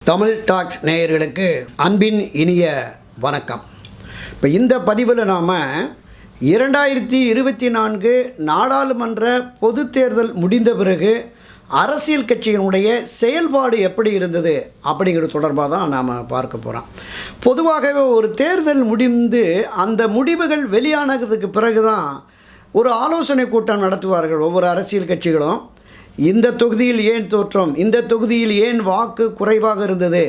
Tamil tax நேயர்களுக்கு அன்பின் இனிய வணக்கம். இப்போ இந்த பதிவில் நாம் 2024 நாடாளுமன்ற பொது தேர்தல் முடிந்த பிறகு அரசியல் கட்சியினுடைய செயல்பாடு எப்படி இருந்தது அப்படிங்கிறது தொடர்பாக தான் நாம் பார்க்க போகிறோம். பொதுவாகவே ஒரு தேர்தல் முடிந்து அந்த முடிவுகள் வெளியானதுக்கு பிறகு தான் ஒரு ஆலோசனை கூட்டம் நடத்துவார்கள் ஒவ்வொரு அரசியல் கட்சிகளும். இந்த தொகுதியில் ஏன் தோற்றம், இந்த தொகுதியில் ஏன் வாக்கு குறைவாக இருந்தது,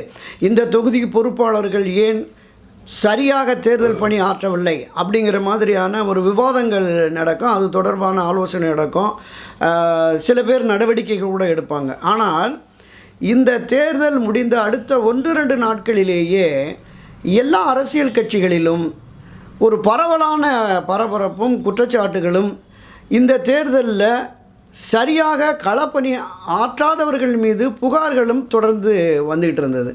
இந்த தொகுதிக்கு பொறுப்பாளர்கள் ஏன் சரியாக தேர்தல் பணி ஆற்றவில்லை அப்படிங்கிற மாதிரியான ஒரு விவாதங்கள் நடக்கும். அது தொடர்பான ஆலோசனை நடக்கும். சில பேர் நடவடிக்கைகள் கூட எடுப்பாங்க. ஆனால் இந்த தேர்தல் முடிந்த அடுத்த 1-2 நாட்களிலேயே எல்லா அரசியல் கட்சிகளிலும் ஒரு பரவலான பரபரப்பும் குற்றச்சாட்டுகளும் இந்த தேர்தலில் சரியாக களப்பணி ஆற்றாதவர்கள் மீது புகார்களும் தொடர்ந்து வந்துகிட்டு இருந்தது.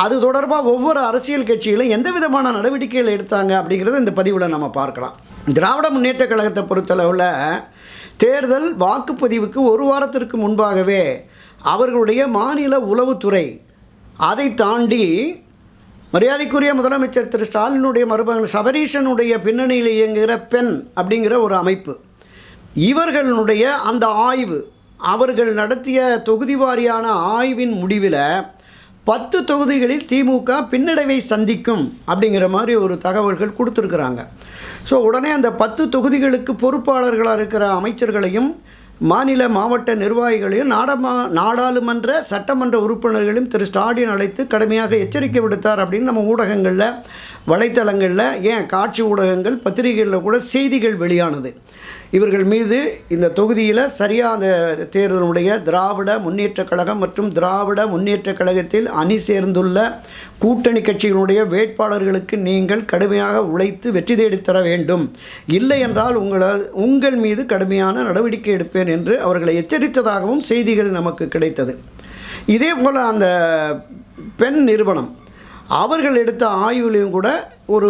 அது தொடர்பாக ஒவ்வொரு அரசியல் கட்சிகளும் எந்த விதமான நடவடிக்கைகள் எடுத்தாங்க அப்படிங்கிறத இந்த பதிவில் நம்ம பார்க்கலாம். திராவிட முன்னேற்ற கழகத்தை பொறுத்தளவில் தேர்தல் வாக்குப்பதிவுக்கு ஒரு வாரத்திற்கு முன்பாகவே அவர்களுடைய மாநில உளவுத்துறை, அதை தாண்டி மரியாதைக்குரிய முதலமைச்சர் திரு ஸ்டாலினுடைய மருமகன் சபரீஷனுடைய பின்னணியில் இயங்குகிற பெண் அப்படிங்கிற ஒரு அமைப்பு, இவர்களுடைய அந்த ஆய்வு, அவர்கள் நடத்திய தொகுதி வாரியான ஆய்வின் முடிவில் 10 தொகுதிகளில் திமுக பின்னடைவை சந்திக்கும் அப்படிங்கிற மாதிரி ஒரு தகவல்கள் கொடுத்துருக்குறாங்க. ஸோ உடனே அந்த 10 தொகுதிகளுக்கு பொறுப்பாளர்களாக இருக்கிற அமைச்சர்களையும் மாநில மாவட்ட நிர்வாகிகளையும் நாடாளுமன்ற சட்டமன்ற உறுப்பினர்களையும் திரு ஸ்டாலின் அழைத்து கடுமையாக எச்சரிக்கை விடுத்தார் அப்படின்னு நம்ம ஊடகங்களில், வலைத்தளங்களில், ஏன் காட்சி ஊடகங்கள், பத்திரிகைகளில் கூட செய்திகள் வெளியானது. இவர்கள் மீது இந்த தொகுதியில் சரியான தேர்தலுடைய திராவிட முன்னேற்றக் கழகம் மற்றும் திராவிட முன்னேற்றக் கழகத்தில் அணி சேர்ந்துள்ள கூட்டணி கட்சிகளுடைய வேட்பாளர்களுக்கு நீங்கள் கடுமையாக உழைத்து வெற்றி தேடித்தர வேண்டும், இல்லை என்றால் உங்கள் மீது கடுமையான நடவடிக்கை எடுப்பேன் என்று அவர்களை எச்சரித்ததாகவும் செய்திகள் நமக்கு கிடைத்தது. இதே போல் அந்த பெண் நிறுவனம் அவர்கள் எடுத்த ஆய்வுலையும் கூட ஒரு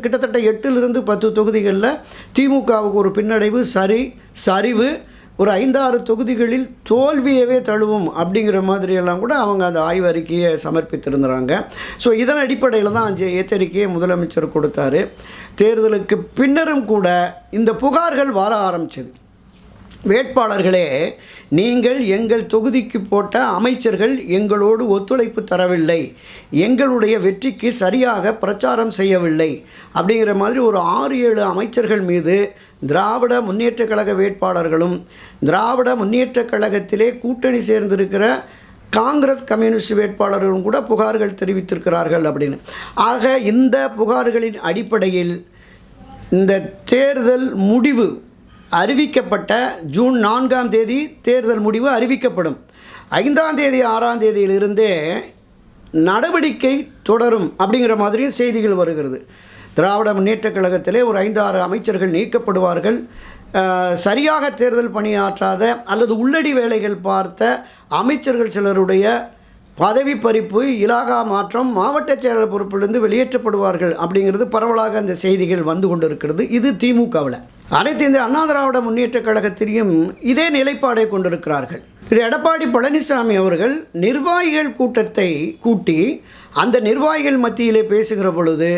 கிட்டத்தட்ட 8லிருந்து 10 தொகுதிகளில் திமுகவுக்கு ஒரு பின்னடைவு, சரிவு, ஒரு 5-6 தொகுதிகளில் தோல்வியவே தழுவும் அப்படிங்கிற மாதிரியெல்லாம் கூட அவங்க அந்த ஆய்வு அறிக்கையை சமர்ப்பித்திருந்தாங்க. ஸோ இதன் அடிப்படையில் தான் எச்சரிக்கையை முதலமைச்சர் கொடுத்தாரு. தேர்தலுக்கு பின்னரும் கூட இந்த புகார்கள் வர ஆரம்பிச்சது. வேட்பாளர்களே, நீங்கள் எங்கள் தொகுதிக்கு போட்ட அமைச்சர்கள் எங்களோடு ஒத்துழைப்பு தரவில்லை, எங்களுடைய வெற்றிக்கு சரியாக பிரச்சாரம் செய்யவில்லை அப்படிங்கிற மாதிரி ஒரு 6-7 அமைச்சர்கள் மீது திராவிட முன்னேற்ற கழக வேட்பாளர்களும் திராவிட முன்னேற்ற கழகத்திலே கூட்டணி சேர்ந்திருக்கிற காங்கிரஸ் கம்யூனிஸ்ட் வேட்பாளர்களும் கூட புகார்கள் தெரிவித்திருக்கிறார்கள் அப்படின்னு. ஆக இந்த புகார்களின் அடிப்படையில் இந்த தேர்தல் முடிவு அறிவிக்கப்பட்ட ஜூன் 4ஆம் தேதி தேர்தல் முடிவு அறிவிக்கப்படும். 5ஆம் தேதி 6ஆம் தேதியிலிருந்தே நடவடிக்கை தொடரும் அப்படிங்கிற மாதிரியும் செய்திகள் வருகிறது. திராவிட முன்னேற்றக் கழகத்திலே ஒரு 5-6 அமைச்சர்கள் நீக்கப்படுவார்கள். சரியாக தேர்தல் பணியாற்றாத அல்லது உள்ளடி வேலைகள் பார்த்த அமைச்சர்கள் சிலருடைய பதவி பறிப்பு, இலாகா மாற்றம், மாவட்ட செயலர் பொறுப்பிலிருந்து வெளியேற்றப்படுவார்கள் அப்படிங்கிறது பரவலாக அந்த செய்திகள் வந்து கொண்டிருக்கிறது. இது திமுகவில். அனைத்து இந்த அண்ணா திராவிட முன்னேற்ற கழகத்திலையும் இதே நிலைப்பாடை கொண்டிருக்கிறார்கள். திரு எடப்பாடி பழனிசாமி அவர்கள் நிர்வாகிகள் கூட்டத்தை கூட்டி அந்த நிர்வாகிகள் மத்தியிலே பேசுகிற பொழுது,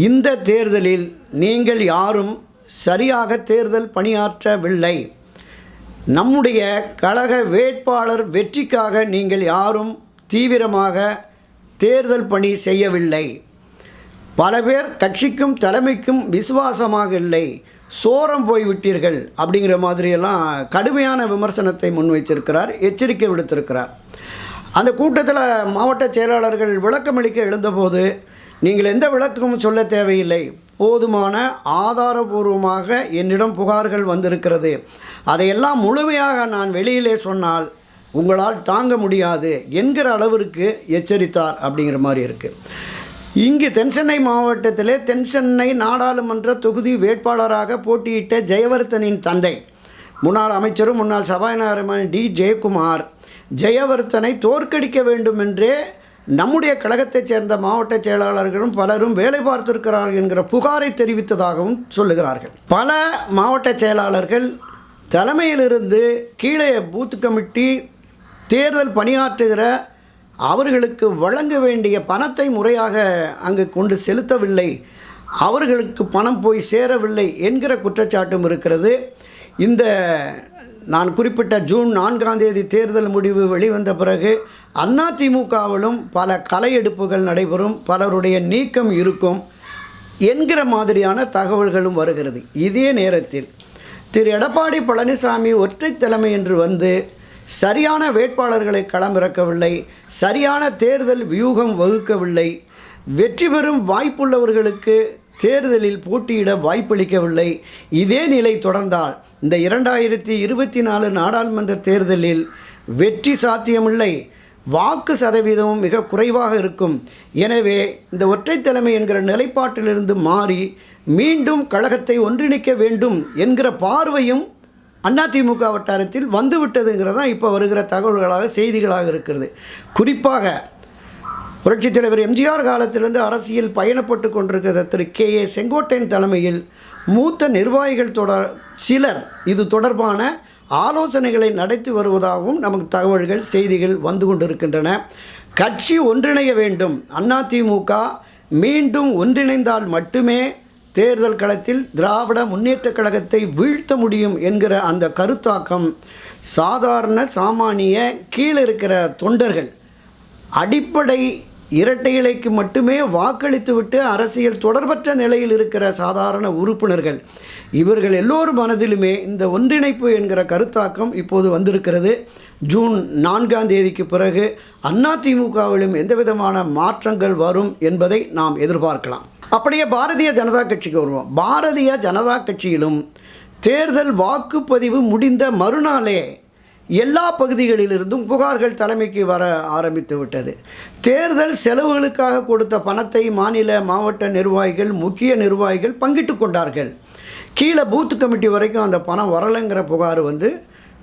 இந்த தேர்தலில் நீங்கள் யாரும் சரியாக தேர்தல் பணியாற்றவில்லை, நம்முடைய கழக வேட்பாளர் வெற்றிக்காக நீங்கள் யாரும் தீவிரமாக தேர்தல் பணி செய்யவில்லை, பல பேர் கட்சிக்கும் தலைமைக்கும் விசுவாசமாக இல்லை, சோரம் போய்விட்டீர்கள் அப்படிங்கிற மாதிரியெல்லாம் கடுமையான விமர்சனத்தை முன்வைத்திருக்கிறார், எச்சரிக்கை விடுத்திருக்கிறார். அந்த கூட்டத்தில் மாவட்ட செயலாளர்கள் விளக்கமளிக்க எழுந்தபோது, நீங்கள் எந்த விளக்கமும் சொல்ல தேவையில்லை, போதுமான ஆதாரபூர்வமாக என்னிடம் புகார்கள் வந்திருக்கிறது, அதையெல்லாம் முழுமையாக நான் வெளியிலே சொன்னால் உங்களால் தாங்க முடியாது என்கிற அளவிற்கு எச்சரித்தார் அப்படிங்கிற மாதிரி இருக்குது. இங்கு தென்சென்னை மாவட்டத்திலே தென்சென்னை நாடாளுமன்ற தொகுதி வேட்பாளராக போட்டியிட்ட ஜெயவர்த்தனின் தந்தை, முன்னாள் அமைச்சரும் முன்னாள் சபாநாயகருமான டி. ஜெயக்குமார், ஜெயவர்த்தனை தோற்கடிக்க வேண்டும் என்றே நம்முடைய கழகத்தைச் சேர்ந்த மாவட்ட செயலாளர்களும் பலரும் வேலை பார்த்திருக்கிறார்கள் என்கிற புகாரை தெரிவித்ததாகவும் சொல்லுகிறார்கள். பல மாவட்ட செயலாளர்கள் தலைமையிலிருந்து கீழே பூத் கமிட்டி தேர்தல் பணியாற்றுகிற அவர்களுக்கு வழங்க வேண்டிய பணத்தை முறையாக அங்கு கொண்டு செலுத்தவில்லை, அவர்களுக்கு பணம் போய் சேரவில்லை என்கிற குற்றச்சாட்டும் இருக்கிறது. இந்த நான் குறிப்பிட்ட ஜூன் 4ஆம் தேதி தேர்தல் முடிவு வெளிவந்த பிறகு அதிமுகவிலும் பல களையெடுப்புகள் நடைபெறும், பலருடைய நீக்கம் இருக்கும் என்கிற மாதிரியான தகவல்களும் வருகிறது. இதே நேரத்தில் திரு எடப்பாடி பழனிசாமி ஒற்றை தலைமை என்று வந்து சரியான வேட்பாளர்களை களமிறக்கவில்லை, சரியான தேர்தல் வியூகம் வகுக்கவில்லை, வெற்றி பெறும் வாய்ப்புள்ளவர்களுக்கு தேர்தலில் போட்டியிட வாய்ப்பளிக்கவில்லை. இதே நிலை தொடர்ந்தால் இந்த 2024 நாடாளுமன்ற தேர்தலில் வெற்றி சாத்தியமில்லை, வாக்கு சதவீதமும் மிக குறைவாக இருக்கும். எனவே இந்த ஒற்றை தலைமை என்கிற நிலைப்பாட்டிலிருந்து மாறி மீண்டும் கழகத்தை ஒன்றிணைக்க வேண்டும் என்கிற பார்வையும் அதிமுக வட்டாரத்தில் வந்துவிட்டதுங்கிறது தான் இப்போ வருகிற தகவல்களாக செய்திகளாக இருக்கிறது. குறிப்பாக புரட்சித் தலைவர் எம்ஜிஆர் காலத்திலிருந்து அரசியல் பயணப்பட்டு கொண்டிருக்கிற திரு KA செங்கோட்டையன் தலைமையில் மூத்த நிர்வாகிகள் சிலர் இது தொடர்பான ஆலோசனைகளை நடத்தி வருவதாகவும் நமக்கு தகவல்கள் செய்திகள் வந்து கொண்டிருக்கின்றன. கட்சி ஒன்றிணைய வேண்டும், அதிமுக மீண்டும் ஒன்றிணைந்தால் மட்டுமே தேர்தல் களத்தில் திராவிட முன்னேற்றக் கழகத்தை வீழ்த்த முடியும் என்கிற அந்த கருத்தாக்கம் சாதாரண சாமானிய கீழே இருக்கிற தொண்டர்கள், அடிப்படை இரட்டை இலைக்கு மட்டுமே வாக்களித்துவிட்டு அரசியல் தொடர்பற்ற நிலையில் இருக்கிற சாதாரண உறுப்பினர்கள், இவர்கள் எல்லோரும் மனதிலுமே இந்த ஒன்றிணைப்பு என்கிற கருத்தாக்கம் இப்போது வந்திருக்கிறது. ஜூன் 4ஆம் தேதிக்கு பிறகு அதிமுகவிலும் எந்த விதமான மாற்றங்கள் வரும் என்பதை நாம் எதிர்பார்க்கலாம். அப்படியே பாரதிய ஜனதா கட்சிக்கு வருவோம். பாரதிய ஜனதா கட்சியிலும் தேர்தல் வாக்குப்பதிவு முடிந்த மறுநாளே எல்லா பகுதிகளிலிருந்தும் புகார்கள் தலைமைக்கு வர ஆரம்பித்து விட்டது. தேர்தல் செலவுகளுக்காக கொடுத்த பணத்தை மாநில மாவட்ட நிர்வாகிகள், முக்கிய நிர்வாகிகள் பங்கிட்டு கொண்டார்கள். கீழே பூத் கமிட்டி வரைக்கும் அந்த பணம் வரலைங்கிற புகார் வந்து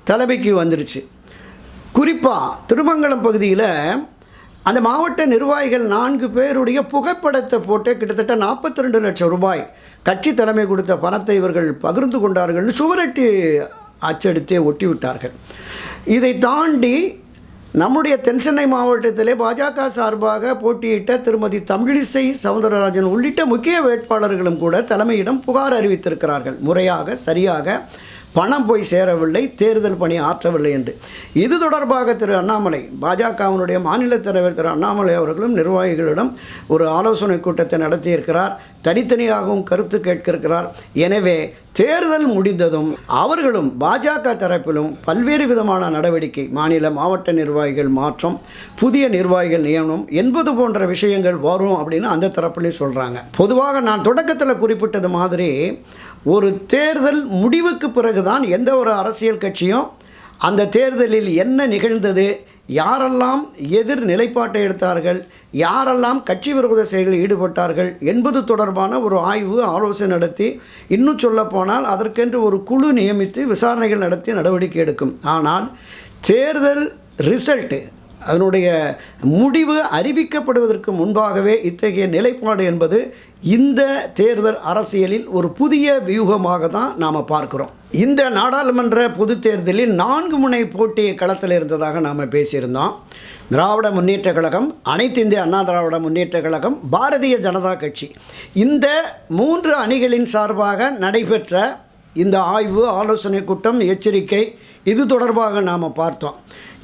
தலைமைக்கு வந்துடுச்சு. குறிப்பாக திருமங்கலம் பகுதியில் அந்த மாவட்ட நிர்வாகிகள் 4 பேருடைய புகைப்படத்தை போட்டு கிட்டத்தட்ட 42 லட்சம் ரூபாய் கட்சி தலைமை கொடுத்த பணத்தை இவர்கள் பகிர்ந்து கொண்டார்கள்னு சுவரட்டி அச்சடித்தே ஒட்டி விட்டார்கள். இதை தாண்டி நம்முடைய தென்சென்னை மாவட்டத்திலே பாஜக சார்பாக போட்டியிட்ட திருமதி தமிழிசை சவுந்தரராஜன் உள்ளிட்ட முக்கிய வேட்பாளர்களும் கூட தலைமையிடம் புகார் அறிவித்திருக்கிறார்கள். முறையாக சரியாக பணம் போய் சேரவில்லை, தேர்தல் பணி ஆற்றவில்லை என்று. இது தொடர்பாக திரு அண்ணாமலை, பாஜகவினுடைய மாநில தலைவர் திரு அண்ணாமலை அவர்களும் நிர்வாகிகளிடம் ஒரு ஆலோசனை கூட்டத்தை நடத்தியிருக்கிறார். தனித்தனியாகவும் கருத்து கேட்கிருக்கிறார். எனவே தேர்தல் முடிந்ததும் அவர்களும் பாஜக தரப்பிலும் பல்வேறு விதமான நடவடிக்கை, மாநில மாவட்ட நிர்வாகிகள் மாற்றம், புதிய நிர்வாகிகள் நியமனம் என்பது போன்ற விஷயங்கள் வரும் அப்படின்னு அந்த தரப்புலையும் சொல்கிறாங்க. பொதுவாக நான் தொடக்கத்தில் குறிப்பிட்டது மாதிரி ஒரு தேர்தல் முடிவுக்கு பிறகுதான் எந்த ஒரு அரசியல் கட்சியும் அந்த தேர்தலில் என்ன நிகழ்ந்தது, யாரெல்லாம் எதிர் நிலைப்பாட்டை எடுத்தார்கள், யாரெல்லாம் கட்சி விரோத செயல்களில் ஈடுபட்டார்கள் என்பது தொடர்பான ஒரு ஆய்வு ஆலோசனை நடத்தி, இன்னும் சொல்லப்போனால் அதற்கென்று ஒரு குழு நியமித்து விசாரணைகள் நடத்தி நடவடிக்கை எடுக்கும். ஆனால் தேர்தல் ரிசல்ட்டு, அதனுடைய முடிவு அறிவிக்கப்படுவதற்கு முன்பாகவே இத்தகைய நிலைப்பாடு என்பது இந்த தேர்தல் அரசியலில் ஒரு புதிய வியூகமாக தான் நாம் பார்க்குறோம். இந்த நாடாளுமன்ற பொது தேர்தலில் 4 முனை போட்டி களத்தில் இருந்ததாக நாம் பேசியிருந்தோம். திராவிட முன்னேற்றக் கழகம், அனைத்து இந்திய அண்ணா திராவிட முன்னேற்றக் கழகம், பாரதிய ஜனதா கட்சி, இந்த 3 அணிகளின் சார்பாக நடைபெற்ற இந்த ஆய்வு ஆலோசனை கூட்டம், எச்சரிக்கை, இது தொடர்பாக நாம் பார்த்தோம்.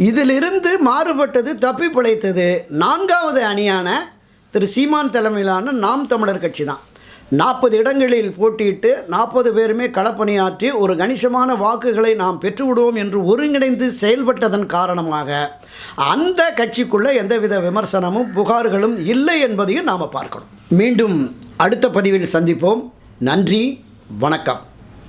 இதிலிருந்து மாறுபட்டது, தப்பி பிழைத்தது 4வது அணியான திரு சீமான் தலைமையிலான நாம் தமிழர் கட்சி தான். 40 இடங்களில் போட்டியிட்டு 40 பேருமே களப்பணியாற்றி ஒரு கணிசமான வாக்குகளை நாம் பெற்றுவிடுவோம் என்று ஒருங்கிணைந்து செயல்பட்டதன் காரணமாக அந்த கட்சிக்குள்ளே எந்தவித விமர்சனமும் புகார்களும் இல்லை என்பதையும் நாம் பார்க்கணும். மீண்டும் அடுத்த பதிவில் சந்திப்போம். நன்றி, வணக்கம்.